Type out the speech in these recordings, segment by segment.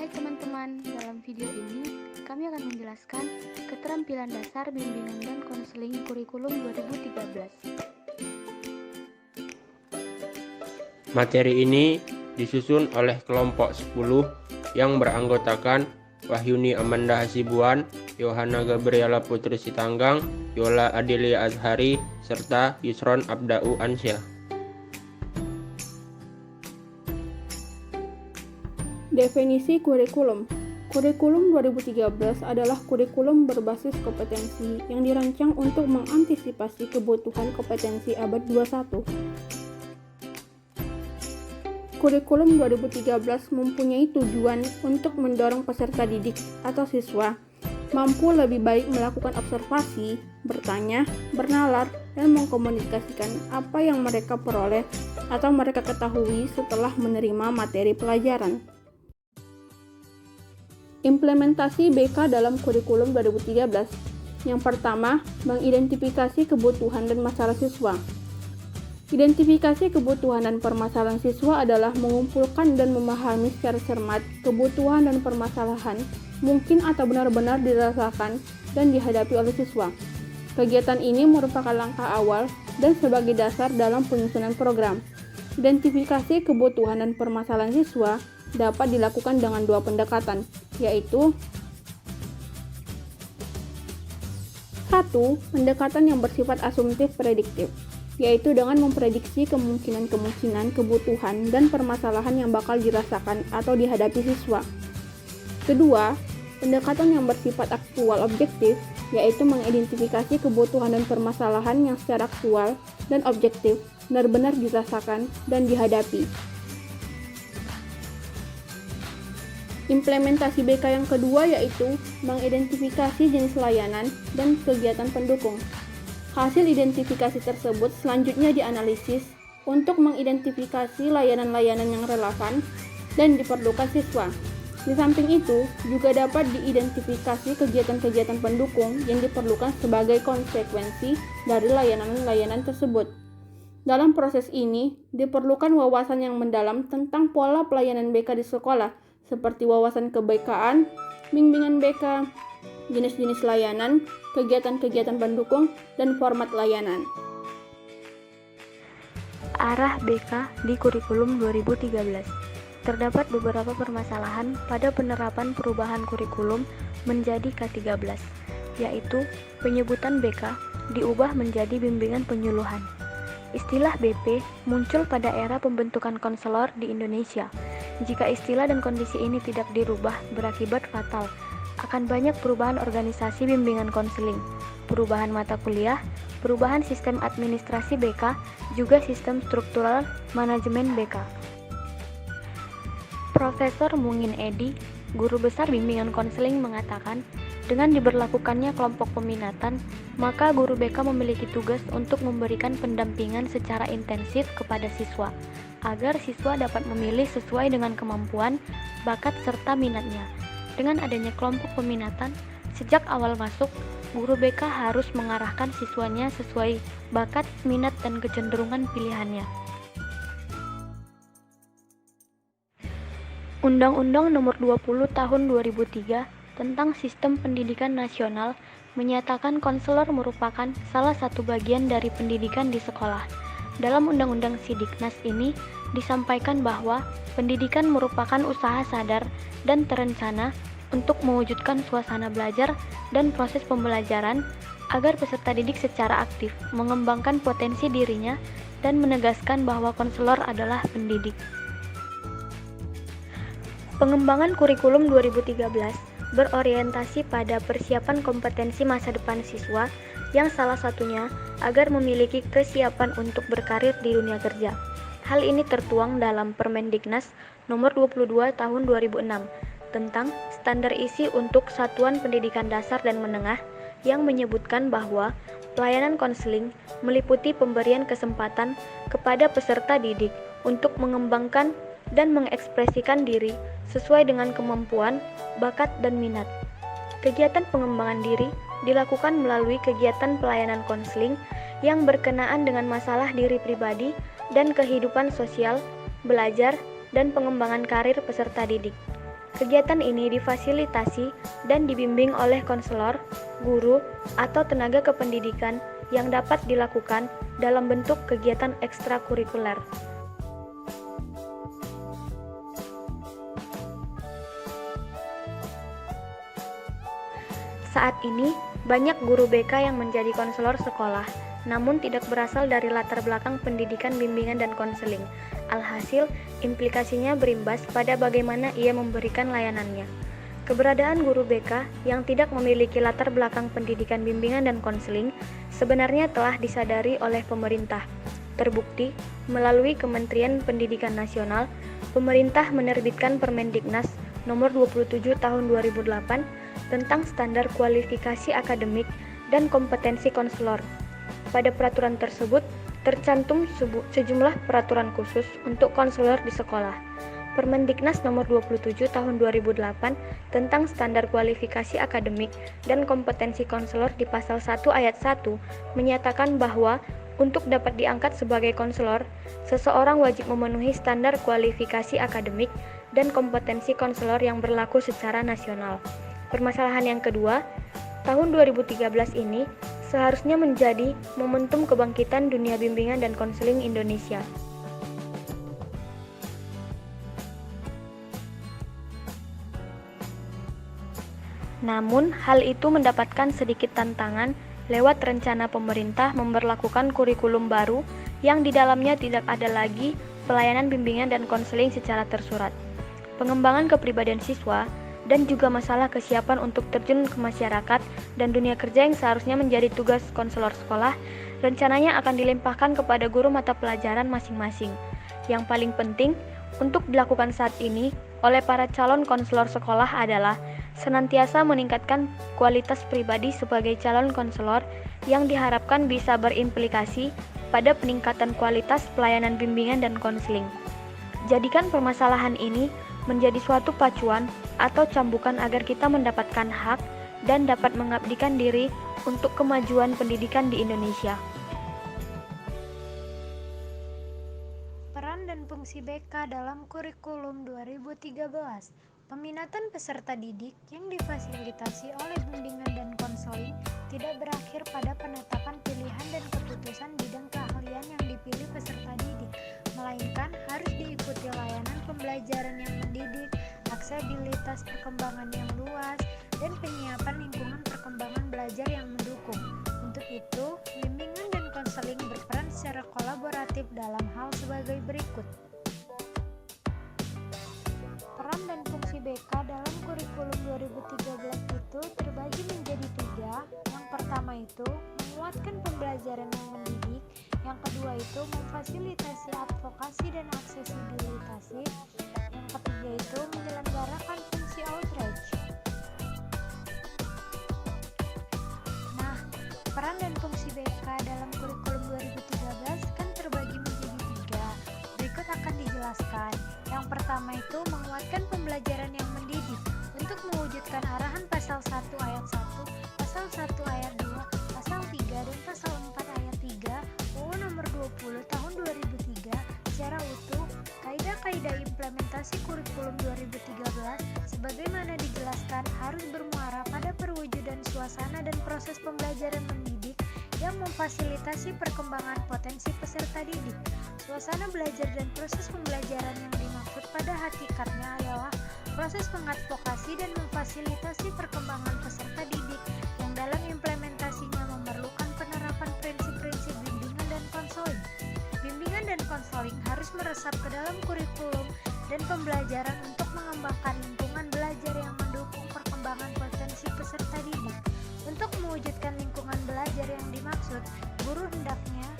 Hai teman-teman, dalam video ini kami akan menjelaskan keterampilan dasar bimbingan dan konseling kurikulum 2013. Materi ini disusun oleh kelompok 10 yang beranggotakan Wahyuni Amanda Hasibuan, Yohana Gabriela Putri Sitanggang, Yola Adelia Azhari, serta Yusron Abdau Ansyah. Definisi kurikulum. Kurikulum 2013 adalah kurikulum berbasis kompetensi yang dirancang untuk mengantisipasi kebutuhan kompetensi abad 21. Kurikulum 2013 mempunyai tujuan untuk mendorong peserta didik atau siswa mampu lebih baik melakukan observasi, bertanya, bernalar, dan mengkomunikasikan apa yang mereka peroleh atau mereka ketahui setelah menerima materi pelajaran. Implementasi BK dalam kurikulum 2013. Yang pertama, mengidentifikasi kebutuhan dan masalah siswa. Identifikasi kebutuhan dan permasalahan siswa adalah mengumpulkan dan memahami secara cermat kebutuhan dan permasalahan mungkin atau benar-benar dirasakan dan dihadapi oleh siswa. Kegiatan ini merupakan langkah awal dan sebagai dasar dalam penyusunan program. Identifikasi kebutuhan dan permasalahan siswa dapat dilakukan dengan dua pendekatan, yaitu 1. Pendekatan yang bersifat asumtif prediktif, yaitu dengan memprediksi kemungkinan-kemungkinan kebutuhan dan permasalahan yang bakal dirasakan atau dihadapi siswa. Kedua, pendekatan yang bersifat aktual objektif, yaitu mengidentifikasi kebutuhan dan permasalahan yang secara aktual dan objektif benar-benar dirasakan dan dihadapi. Implementasi BK yang kedua yaitu mengidentifikasi jenis layanan dan kegiatan pendukung. Hasil identifikasi tersebut selanjutnya dianalisis untuk mengidentifikasi layanan-layanan yang relevan dan diperlukan siswa. Di samping itu, juga dapat diidentifikasi kegiatan-kegiatan pendukung yang diperlukan sebagai konsekuensi dari layanan-layanan tersebut. Dalam proses ini, diperlukan wawasan yang mendalam tentang pola pelayanan BK di sekolah, seperti wawasan kebekaan, bimbingan BK, jenis-jenis layanan, kegiatan-kegiatan pendukung, dan format layanan. Arah BK di kurikulum 2013. Terdapat beberapa permasalahan pada penerapan perubahan kurikulum menjadi K13, yaitu penyebutan BK diubah menjadi bimbingan penyuluhan. Istilah BP muncul pada era pembentukan konselor di Indonesia. Jika istilah dan kondisi ini tidak dirubah, berakibat fatal. Akan banyak perubahan organisasi bimbingan konseling, perubahan mata kuliah, perubahan sistem administrasi BK, juga sistem struktural manajemen BK. Profesor Mungin Edy, guru besar bimbingan konseling mengatakan, dengan diberlakukannya kelompok peminatan, maka guru BK memiliki tugas untuk memberikan pendampingan secara intensif kepada siswa, agar siswa dapat memilih sesuai dengan kemampuan, bakat, serta minatnya. Dengan adanya kelompok peminatan, sejak awal masuk, guru BK harus mengarahkan siswanya sesuai bakat, minat, dan kecenderungan pilihannya. Undang-Undang Nomor 20 Tahun 2003 tentang Sistem Pendidikan Nasional menyatakan konselor merupakan salah satu bagian dari pendidikan di sekolah. Dalam Undang-Undang Sidiknas ini disampaikan bahwa pendidikan merupakan usaha sadar dan terencana untuk mewujudkan suasana belajar dan proses pembelajaran agar peserta didik secara aktif mengembangkan potensi dirinya dan menegaskan bahwa konselor adalah pendidik. Pengembangan kurikulum 2013 berorientasi pada persiapan kompetensi masa depan siswa yang salah satunya agar memiliki kesiapan untuk berkarir di dunia kerja. Hal ini tertuang dalam Permendiknas Nomor 22 Tahun 2006 tentang standar isi untuk satuan pendidikan dasar dan menengah yang menyebutkan bahwa pelayanan konseling meliputi pemberian kesempatan kepada peserta didik untuk mengembangkan dan mengekspresikan diri sesuai dengan kemampuan, bakat, dan minat. Kegiatan pengembangan diri dilakukan melalui kegiatan pelayanan konseling yang berkenaan dengan masalah diri pribadi dan kehidupan sosial, belajar, dan pengembangan karir peserta didik. Kegiatan ini difasilitasi dan dibimbing oleh konselor, guru, atau tenaga kependidikan yang dapat dilakukan dalam bentuk kegiatan ekstrakurikuler. Saat ini, banyak guru BK yang menjadi konselor sekolah, namun tidak berasal dari latar belakang pendidikan, bimbingan, dan konseling. Alhasil, implikasinya berimbas pada bagaimana ia memberikan layanannya. Keberadaan guru BK yang tidak memiliki latar belakang pendidikan, bimbingan, dan konseling sebenarnya telah disadari oleh pemerintah. Terbukti, melalui Kementerian Pendidikan Nasional, pemerintah menerbitkan Permendiknas Nomor 27 Tahun 2008 tentang standar kualifikasi akademik dan kompetensi konselor. Pada peraturan tersebut tercantum sejumlah peraturan khusus untuk konselor di sekolah. Permendiknas Nomor 27 Tahun 2008 tentang standar kualifikasi akademik dan kompetensi konselor di pasal 1 ayat 1 menyatakan bahwa untuk dapat diangkat sebagai konselor, seseorang wajib memenuhi standar kualifikasi akademik dan kompetensi konselor yang berlaku secara nasional. Permasalahan yang kedua, tahun 2013 ini seharusnya menjadi momentum kebangkitan dunia bimbingan dan konseling Indonesia. Namun, hal itu mendapatkan sedikit tantangan lewat rencana pemerintah memberlakukan kurikulum baru yang di dalamnya tidak ada lagi pelayanan bimbingan dan konseling secara tersurat. Pengembangan kepribadian siswa dan juga masalah kesiapan untuk terjun ke masyarakat dan dunia kerja yang seharusnya menjadi tugas konselor sekolah, rencananya akan dilimpahkan kepada guru mata pelajaran masing-masing. Yang paling penting untuk dilakukan saat ini oleh para calon konselor sekolah adalah senantiasa meningkatkan kualitas pribadi sebagai calon konselor yang diharapkan bisa berimplikasi pada peningkatan kualitas pelayanan bimbingan dan konseling. Jadikan permasalahan ini menjadi suatu pacuan atau cambukan agar kita mendapatkan hak dan dapat mengabdikan diri untuk kemajuan pendidikan di Indonesia. Peran dan fungsi BK dalam kurikulum 2013. Peminatan peserta didik yang difasilitasi oleh bimbingan dan konseling tidak berakhir pada penetapan pilihan dan keputusan bidang keahlian yang dipilih peserta didik, melainkan harus diikuti layanan pembelajaran yang mendidik, aksesibilitas perkembangan yang luas, dan penyiapan lingkungan perkembangan belajar yang mendukung. Untuk itu, bimbingan dan konseling berperan secara kolaboratif dalam hal sebagai berikut. Peran dan fungsi BK dalam kurikulum 2013 itu terbagi menjadi 3. Yang pertama itu menguatkan pembelajaran yang mendidik, yang kedua itu memfasilitasi advokasi dan aksesibilitas, yang ketiga itu menyelenggarakan fungsi outreach. Nah, peran dan fungsi BK dalam kurikulum 2013 kan terbagi menjadi 3. Berikut akan dijelaskan. Yang pertama itu menguatkan pembelajaran yang mendidik untuk mewujudkan arahan pasal 1 ayat 1, pasal 1 ayat 2, pasal 3, dan pasal 4 ayat 3 UU nomor 20 tahun 2003 secara utuh. Kaidah-kaidah implementasi kurikulum 2013 sebagaimana dijelaskan harus bermuara pada perwujudan suasana dan proses pembelajaran mendidik yang memfasilitasi perkembangan potensi peserta didik. Suasana belajar dan proses pembelajaran yang dimaksud pada hakikatnya adalah proses mengadvokasi dan memfasilitasi perkembangan peserta didik yang dalam implementasinya memerlukan penerapan prinsip-prinsip bimbingan dan konseling. Bimbingan dan konseling harus meresap ke dalam kurikulum dan pembelajaran untuk mengembangkan lingkungan belajar yang mendukung perkembangan potensi peserta didik. Untuk mewujudkan lingkungan belajar yang dimaksud, guru hendaknya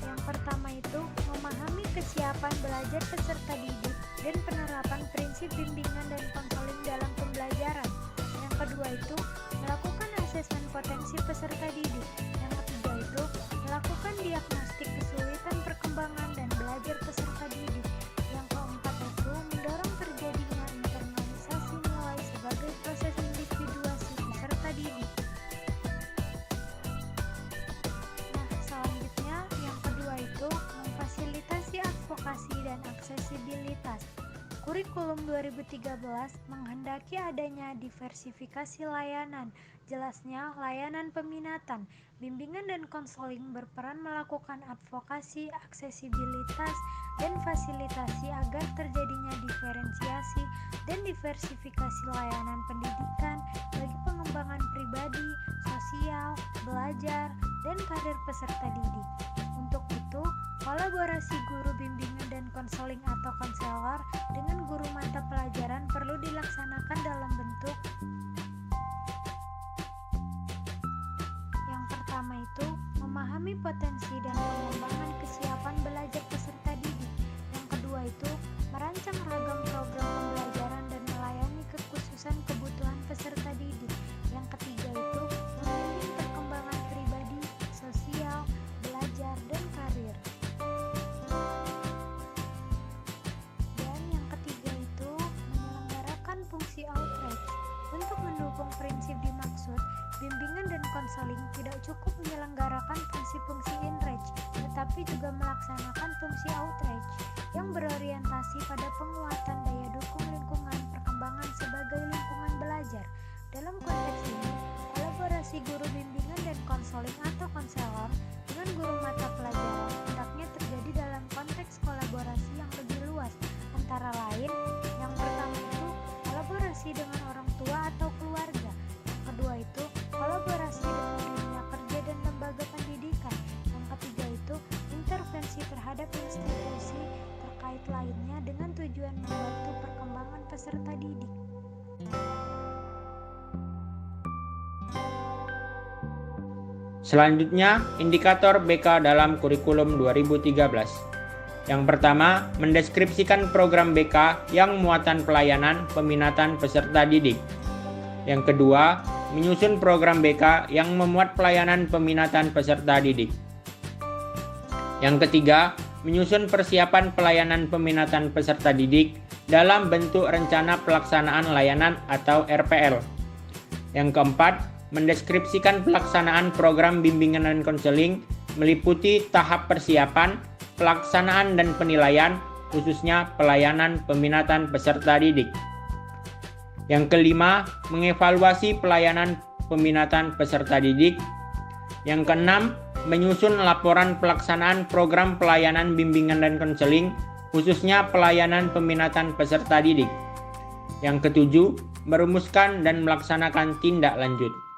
yang pertama itu memahami kesiapan belajar peserta didik dan penerapan prinsip bimbingan dan konseling dalam pembelajaran. Yang kedua itu melakukan asesmen potensi peserta didik. Yang ketiga itu melakukan diagnostik kesulitan perkembangan dan belajar peserta didik. Yang keempat itu mendorong terjadinya internalisasi nilai sebagai proses individuasi peserta didik. Nah, selanjutnya yang kedua itu memfasilitasi advokasi dan aksesibilitas. Kurikulum 2013 menghendaki adanya diversifikasi layanan. Jelasnya, layanan peminatan, bimbingan dan konseling berperan melakukan advokasi, aksesibilitas, dan fasilitasi agar terjadinya diferensiasi dan diversifikasi layanan pendidikan bagi pengembangan pribadi, sosial, belajar, dan karir peserta didik. Untuk itu, kolaborasi guru bimbingan dan konseling atau konselor dengan guru mata pelajaran perlu dilaksanakan dalam bentuk yang pertama itu memahami potensi dan pengembangan kesiapan belajar peserta didik. Yang kedua itu merancang ragam program pembelajaran dan melayani kekhususan kebutuhan peserta didik. Yang ketiga itu membimbing perkembangan pribadi, sosial, belajar, dan karir. Fungsi outreach. Untuk mendukung prinsip dimaksud, bimbingan dan konseling tidak cukup menyelenggarakan fungsi-fungsi inreach, tetapi juga melaksanakan fungsi outreach yang berorientasi pada penguatan daya dukung lingkungan perkembangan sebagai lingkungan belajar. Dalam konteks ini, kolaborasi guru bimbingan dan konseling atau konselor dengan guru mata pelajaran hendaknya terjadi dalam konteks kolaborasi yang lebih luas, antara lain yang pertama itu kolaborasi dengan orang tua atau keluarga. Yang kedua itu kolaborasi dengan dunia kerja dan lembaga pendidikan. Yang ketiga itu intervensi terhadap institusi terkait lainnya dengan tujuan membantu perkembangan peserta didik. Selanjutnya, indikator BK dalam kurikulum 2013. Yang pertama, mendeskripsikan program BK yang muatan pelayanan peminatan peserta didik. Yang kedua, menyusun program BK yang memuat pelayanan peminatan peserta didik. Yang ketiga, menyusun persiapan pelayanan peminatan peserta didik dalam bentuk rencana pelaksanaan layanan atau RPL. Yang keempat, mendeskripsikan pelaksanaan program bimbingan dan konseling meliputi tahap persiapan, pelaksanaan dan penilaian, khususnya pelayanan peminatan peserta didik. Yang kelima, mengevaluasi pelayanan peminatan peserta didik. Yang keenam, menyusun laporan pelaksanaan program pelayanan bimbingan dan konseling, khususnya pelayanan peminatan peserta didik. Yang ketujuh, merumuskan dan melaksanakan tindak lanjut.